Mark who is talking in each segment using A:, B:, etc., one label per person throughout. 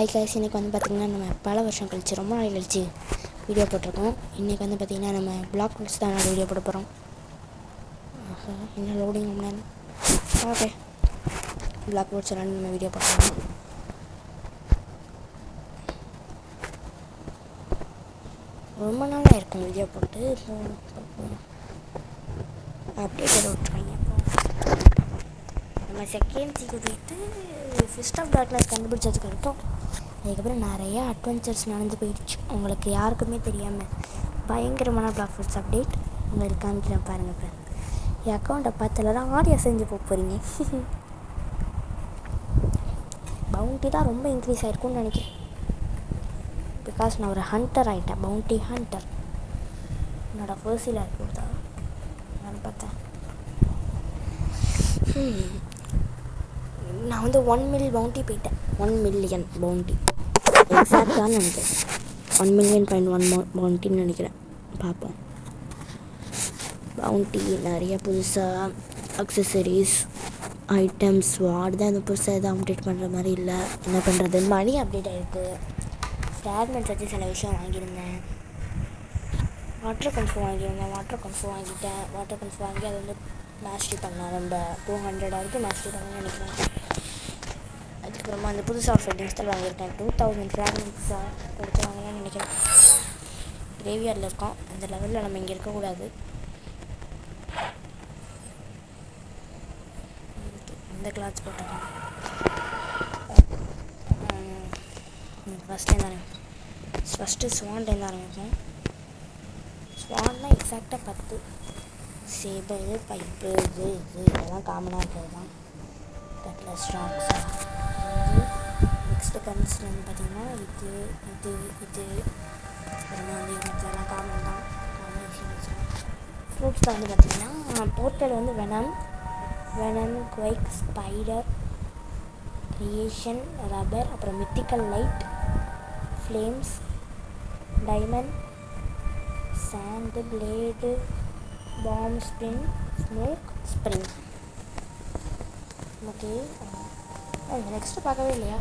A: Hi guys, இன்றைக்கி வந்து பார்த்திங்கன்னா நம்ம பல வருஷம் கழிச்சு ரொம்ப நாள் கழிச்சு வீடியோ போட்டிருக்கோம். இன்றைக்கி வந்து பார்த்திங்கன்னா நம்ம பிளாக் நோட்ஸ் தான் வீடியோ போட போகிறோம். என்ன லோடிங் முன்னாடி ஓகே பிளாக் நோட்ஸ் எல்லாம் நம்ம வீடியோ போடுறோம். ரொம்ப நாளாக இருக்கும் வீடியோ போட்டு. அப்டேட் விட்டுருவாங்க. நம்ம செகண்ட் சீக்கிரத்து ஃபிஸ்ட் ஆஃப் டார்க்னஸ் கண்டுபிடிச்சதுக்கு அர்த்தம் அதுக்கப்புறம் நிறையா அட்வென்ச்சர்ஸ் நடந்து போயிடுச்சு. உங்களுக்கு யாருக்குமே தெரியாமல் பயங்கரமான பிளாக் ஃபுட்ஸ் அப்டேட் உங்களுக்கு காமிக்கிறேன் பாருங்கள். இப்போ என் அக்கௌண்ட்டை பார்த்துலாம் ஆடியோ செஞ்சு போகிறீங்க. பவுண்டி தான் ரொம்ப இன்க்ரீஸ் ஆகிருக்கும்னு நினைக்கிறேன். பிகாஸ் நான் ஒரு ஹண்டர் ஆகிட்டேன், பவுண்டி ஹண்டர். என்னோடய ஃபர்ஸ்டில் இருக்குதா நான் பார்த்தேன். நான் வந்து 1 மில்லியன் பவுண்டி போயிட்டேன். 1 மில்லியன் பவுண்டி எக்ஸாக்டானு நினைக்கிறேன். 1,000,000.1 பவுண்டின்னு நினைக்கிறேன். பார்ப்போம். பவுண்டி நிறைய புதுசாக அக்சசரிஸ் ஐட்டம்ஸ் வார்டு தான் இந்த புதுசாக எதுவும் அப்டேட் பண்ணுற மாதிரி இல்லை. என்ன பண்ணுறது, மணி அப்டேட் ஆகிருக்கு. ஃப்ராக்மெண்ட்ஸ் வச்சு சில விஷயம் வாங்கியிருந்தேன். வாட்டர் கன்ஃபு வாங்கியிருந்தேன். வாட்டர் கன்ஃபு வாங்கி அதை வந்து மாஸ்டரி பண்ணலாம். ரொம்ப 200 வரைக்கும் மாஸ்டரி பண்ணணும்னு நினைக்கிறேன். அதுக்கப்புறமா அந்த புதுசாக ஒரு ஃபைட்டிங் ஸ்டைல் வாங்கியிருக்கேன். 2000 ஃப்ராக்மெண்ட்ஸாக கொடுத்து வாங்கலாம்னு நினைக்கிறேன். கிரேவியார்டில் இருக்கோம். அந்த லெவலில் நம்ம இங்கே இருக்கக்கூடாது. இந்த கிளாத்ஸ் போட்டுருக்கோம். ஃபஸ்ட்டு ஸ்வான்லேருந்து ஆரம்பிப்போம். ஸ்வான்னா எக்ஸாக்டாக 10 சேபு, பைப்பு, இதெல்லாம் காமனாக இருக்கிறது தான். கட்லஸ் ஸ்டாக்ஸ் நெக்ஸ்ட்டு கன்ஸ்ல வந்து பார்த்திங்கன்னா இது அப்புறமா வந்து இதெல்லாம் காமன் தான். ஃப்ரூட்ஸில் வந்து பார்த்திங்கன்னா போர்ட்டல் வந்து venom, quake, spider, creation, rubber, அப்புறம் mythical light, flames, diamond, sand, blade, bomb, spin, smoke, spring. Okay, next பார்க்கவே இல்லையா?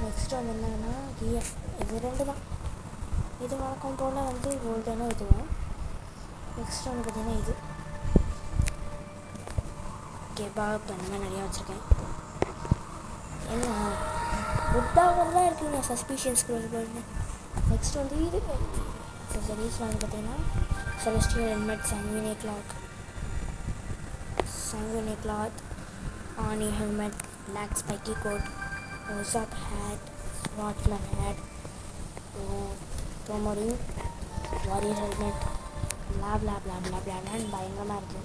A: நெக்ஸ்ட்டு வந்து என்னன்னா கியர். இது 2 தான். இது வழக்கம் போல் வந்து கோல்டனும் இதுவும். நெக்ஸ்ட்டு வந்து பார்த்திங்கன்னா இது கெபாப் அந்த மாதிரி நிறையா வச்சுருக்கேன். என்ன குட்டாக தான் இருக்குங்க சஸ்பீஷியஸ்க்கு வருது. நெக்ஸ்ட் வந்து இது அக்சசரிஸ் வந்து பார்த்திங்கன்னா celestial helmet, sanguine cloth, army helmet, black spiky coat, Ozark hat, Swartzman hat, Tomorin, warrior helmet, blah blah blah blah blah blah பயங்கரமாக இருக்குது.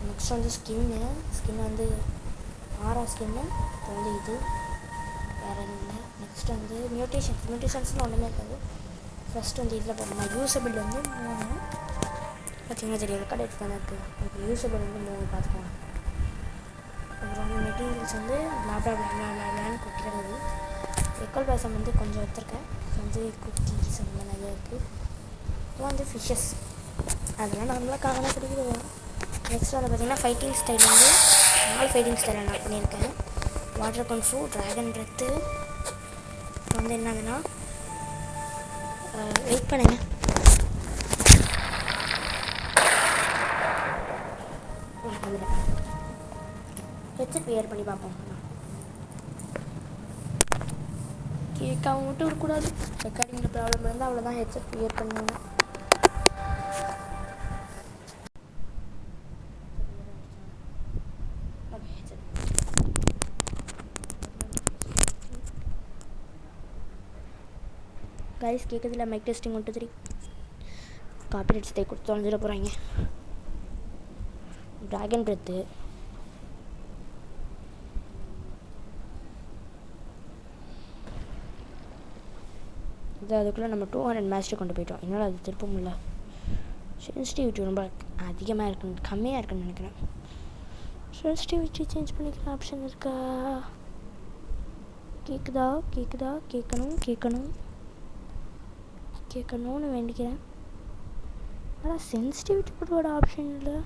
A: நெக்ஸ்ட் வந்து ஸ்கின் வந்து ஆரா ஸ்கின்னு. இப்போ வந்து இது வேறு என்ன. நெக்ஸ்ட் வந்து மியூட்டேஷன்ஸ்னு ஒன்றுமே இருக்காது. ஃபஸ்ட்டு வந்து இதில் போடணும். யூஸபிள் வந்து 3 பார்த்திங்கன்னா தெரியும். ரெக்கார்ட் எடுத்து தானே இருக்குது. இப்போ யூஸபிள் வந்து 3 பார்த்துக்கோங்க. அப்புறம் வந்து மெட்டீரியல்ஸ் வந்து பிளாப்ளான்னு கொடுக்குறது. எக்கல் பாசம் வந்து கொஞ்சம் எடுத்துருக்கேன். வந்து குக்கீஸ் அந்த மாதிரி நிறையா இருக்குது. அப்புறம் வந்து ஃபிஷ்ஷஸ் அதெல்லாம் நார்மலாக காரணம் பிடிக்கிறது. நெக்ஸ்ட் வந்து பார்த்திங்கன்னா ஃபைட்டிங் ஸ்டைல் வந்து 4 ஃபைட்டிங் ஸ்டைலை நான் பண்ணியிருக்கேன். Water kung fu, dragon breath. இப்போ வந்து என்னதுன்னா வெயிட் பண்ணுங்கள். ஹெட்செட் வியர் பண்ணி பார்ப்போம். கேட்காம மட்டும் இருக்கக்கூடாது. ரெக்கார்டிங்கில் ப்ராப்ளம் இருந்தால் அவ்வளோதான். ஹெட்செட் வியர் பண்ணுவாங்க. கைஸ் கேட்குறதுல மைக் டெஸ்டிங் 1 2 3 காப்பிரைட்ஸ் தே கொடுத்து தொலைஞ்சிட போகிறாங்க. ட்ராகன் பிரெத்து, இது அதுக்குள்ளே நம்ம 200 மேட்ச்ட்டு கொண்டு போயிட்டோம். என்னால் அது திருப்ப முடியல. சென்சிட்டிவிட்டி ரொம்ப அதிகமாக இருக்குன்னு கம்மியாக இருக்குன்னு நினைக்கிறேன். சென்சிட்டிவிட்டி சேஞ்ச் பண்ணிக்கிற ஆப்ஷன் இருக்கா? கேட்குதா? கேட்கணும்னு வேண்டிக்கிறேன். ஆனால் சென்சிட்டிவிட்டி கூட ஆப்ஷன் இல்லை.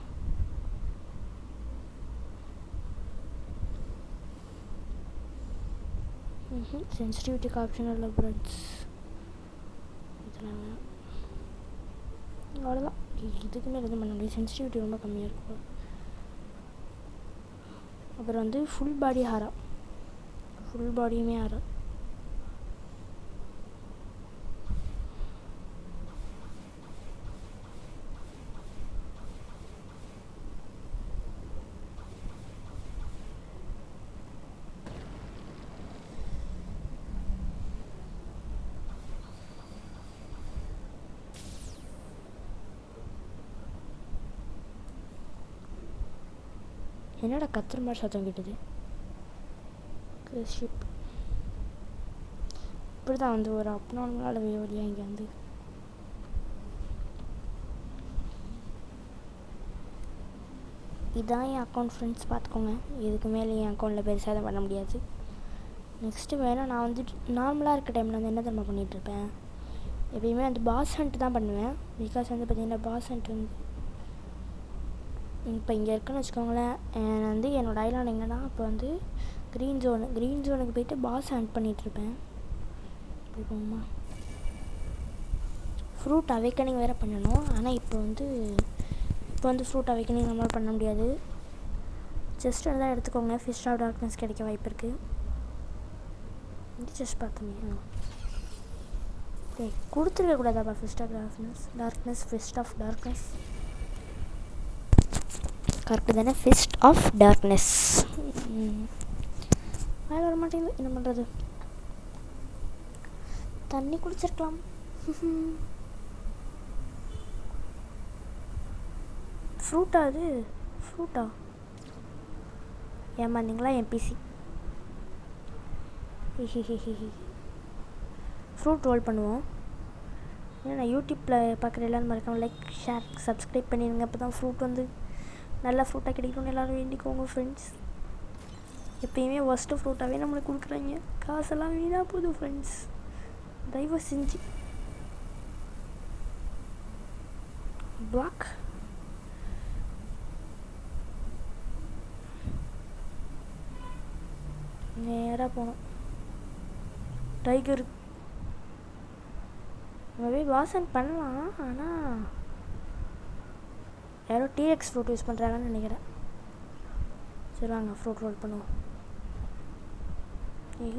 A: சென்சிட்டிவிட்டிக்கு ஆப்ஷன் இல்லை ஃப்ரெண்ட்ஸ். இதெல்லாம் அவ்வளோதான். இதுக்கு மேலே எதுவும் பண்ண முடியாது. சென்சிட்டிவிட்டி ரொம்ப கம்மியாக இருக்கும். அப்புறம் வந்து ஃபுல் பாடி ஹாரா, ஃபுல் பாடியுமே ஹாரா. என்னடா கத்துற மாதிரி சத்தம் கேட்டது? ஷிப் இப்படி தான் வந்து ஒரு அப்நார்மலாக வழியாக இங்கே வந்து இதான் என் அக்கௌண்ட் ஃப்ரெண்ட்ஸ், பார்த்துக்கோங்க. இதுக்கு மேலே என் அக்கௌண்ட்டில் பெருசாக தான் பண்ண முடியாது. நெக்ஸ்ட்டு வேணால் நான் வந்து நார்மலாக இருக்க டைமில் வந்து என்ன தெரியுமா பண்ணிகிட்ருப்பேன், எப்பயுமே வந்து பாஸ் ஹண்ட் தான் பண்ணுவேன். பிகாஸ் வந்து பார்த்திங்கன்னா பாஸ் ஹண்ட் வந்து இப்போ இங்கே இருக்குன்னு வச்சுக்கோங்களேன். வந்து என்னோடய ஐலாண்ட் எங்கன்னா இப்போ வந்து க்ரீன் ஜோனுக்கு போயிட்டு பாஸ் ஹண்ட் பண்ணிகிட்ருப்பேன். போகுமா ஃப்ரூட் அவேக்கனிங் வேறு பண்ணணும். ஆனால் இப்போ வந்து ஃப்ரூட் அவேக்கனிங் நம்மளால் பண்ண முடியாது. ஜஸ்ட் எல்லாம் எடுத்துக்கோங்க. ஃபிஸ்ட் ஆஃப் டார்க்னஸ் கிடைக்க வாய்ப்பு இருக்குது. ஜஸ்ட் பார்த்தோமே கொடுத்துருக்கக்கூடாதாப்பா. Fist of fist of darkness correct தானே? ஃபிஸ்ட் ஆஃப் டார்க்னஸ் வேலை வர மாட்டேங்குது. என்ன பண்ணுறது? தண்ணி குடிச்சிருக்கலாம். ஃப்ரூட்டா? அது ஃப்ரூட்டா? ஏமாந்தீங்களா எம்பிசி? ஃப்ரூட் ரோல் பண்ணுவோம். ஏன்னா நான் யூடியூப்பில் பார்க்குற எல்லாரும் மறக்காமல் லைக், ஷேர், சப்ஸ்கிரைப் பண்ணிடுங்க. அப்போ தான் ஃப்ரூட் வந்து நல்ல ஃப்ரூட்டாக கிடைக்கணும்னு எல்லோரும் வேண்டிக்கோங்க ஃப்ரெண்ட்ஸ். எப்பயுமே ஒஸ்ட்டு ஃப்ரூட்டாகவே நம்மளுக்கு கொடுக்குறாங்க. காசெல்லாம் வீணாக போகுது ஃப்ரெண்ட்ஸ். தயவு செஞ்சு பிளாக் நேராக போனோம். டைகர் நம்ம போய் வாசன் பண்ணலாம். ஆனால் யாரோ டிஎக்ஸ் ஃப்ரூட் யூஸ் பண்ணுறாங்கன்னு நினைக்கிறேன். சரி வாங்க ஃப்ரூட் ரோல் பண்ணுவோம்.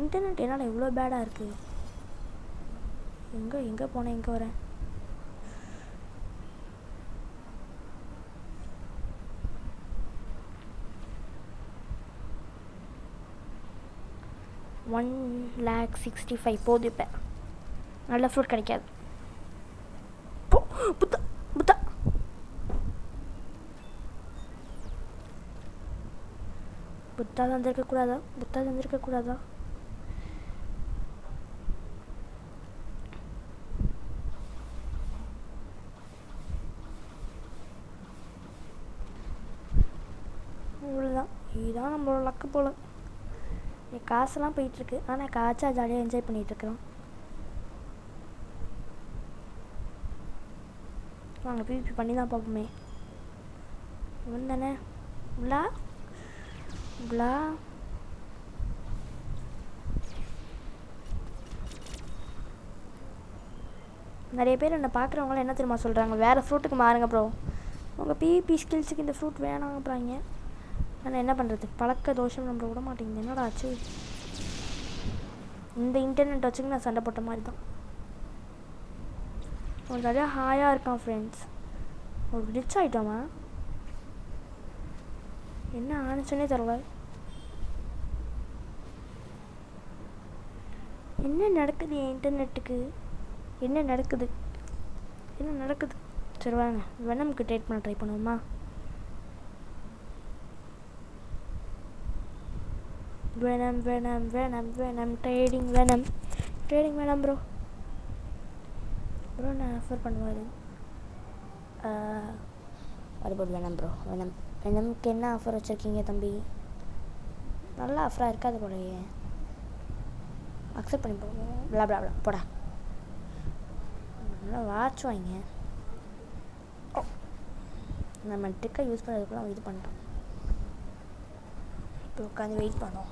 A: இன்டர்நெட் என்னால் எவ்வளோ பேடாக இருக்குது. எங்கே போனேன், எங்கே வரேன்? $1,65,000 போகுது. இப்போ நல்ல ஃப்ரூட் கிடைக்காது. புத்தா புத்தா புத்தா தந்திருக்கக்கூடாதா? இவ்வளோதான். இதுதான் நம்மளோட லக்கு போல். என் காசெல்லாம் போயிட்டுருக்கு. ஆனால் காய்ச்சா ஜாலியாக என்ஜாய் பண்ணிகிட்ருக்குறோம். வாங்க பிபி பண்ணி தான் பார்ப்போமே. இவன் தானே உள்ளா நிறைய பேர் என்னை பார்க்குறவங்களாம் என்ன தெரியுமா சொல்கிறாங்க, வேறு ஃப்ரூட்டுக்கு மாறுங்க ப்ரோ, உங்கள் பிபி ஸ்கில்ஸுக்கு இந்த ஃப்ரூட் வேணாங்கன்றாங்க. ஆனால் என்ன பண்ணுறது, பழக்க தோஷம் நம்மளை விட மாட்டேங்குது. என்னடா ஆச்சு? இந்த இன்டர்நெட் வச்சுக்கு நான் சண்டை போட்ட மாதிரி தான். ஒரு நிறையா ஹாயாக இருக்கான் ஃப்ரெண்ட்ஸ். ஒரு ரிச் ஆகிட்டோமா? என்ன ஆனிச்சுன்னே தெரியல. என்ன நடக்குது என் இன்டர்நெட்டுக்கு? என்ன நடக்குது? சரி வாங்க வெனமுக்கு ட்ரேட் பண்ண ட்ரை பண்ணுவோமா? வெனம் ட்ரேடிங் வெனம் ப்ரோ நான் ஆஃபர் பண்ணுவார். அதுபோல் வேணாம் ப்ரோ. வெனமுக்கு என்ன ஆஃபர் வச்சுருக்கீங்க தம்பி? நல்ல ஆஃபராக இருக்காது போலையே. அக்செப்ட் பண்ணி போவோம். பிளா போடா. நல்லா வாட்ச் வாங்க. நம்ம ட்ரிக்கை யூஸ் பண்ணுறதுக்குள்ள இது பண்ணிட்டோம். இப்போ உட்காந்து வெயிட் பண்ணோம்.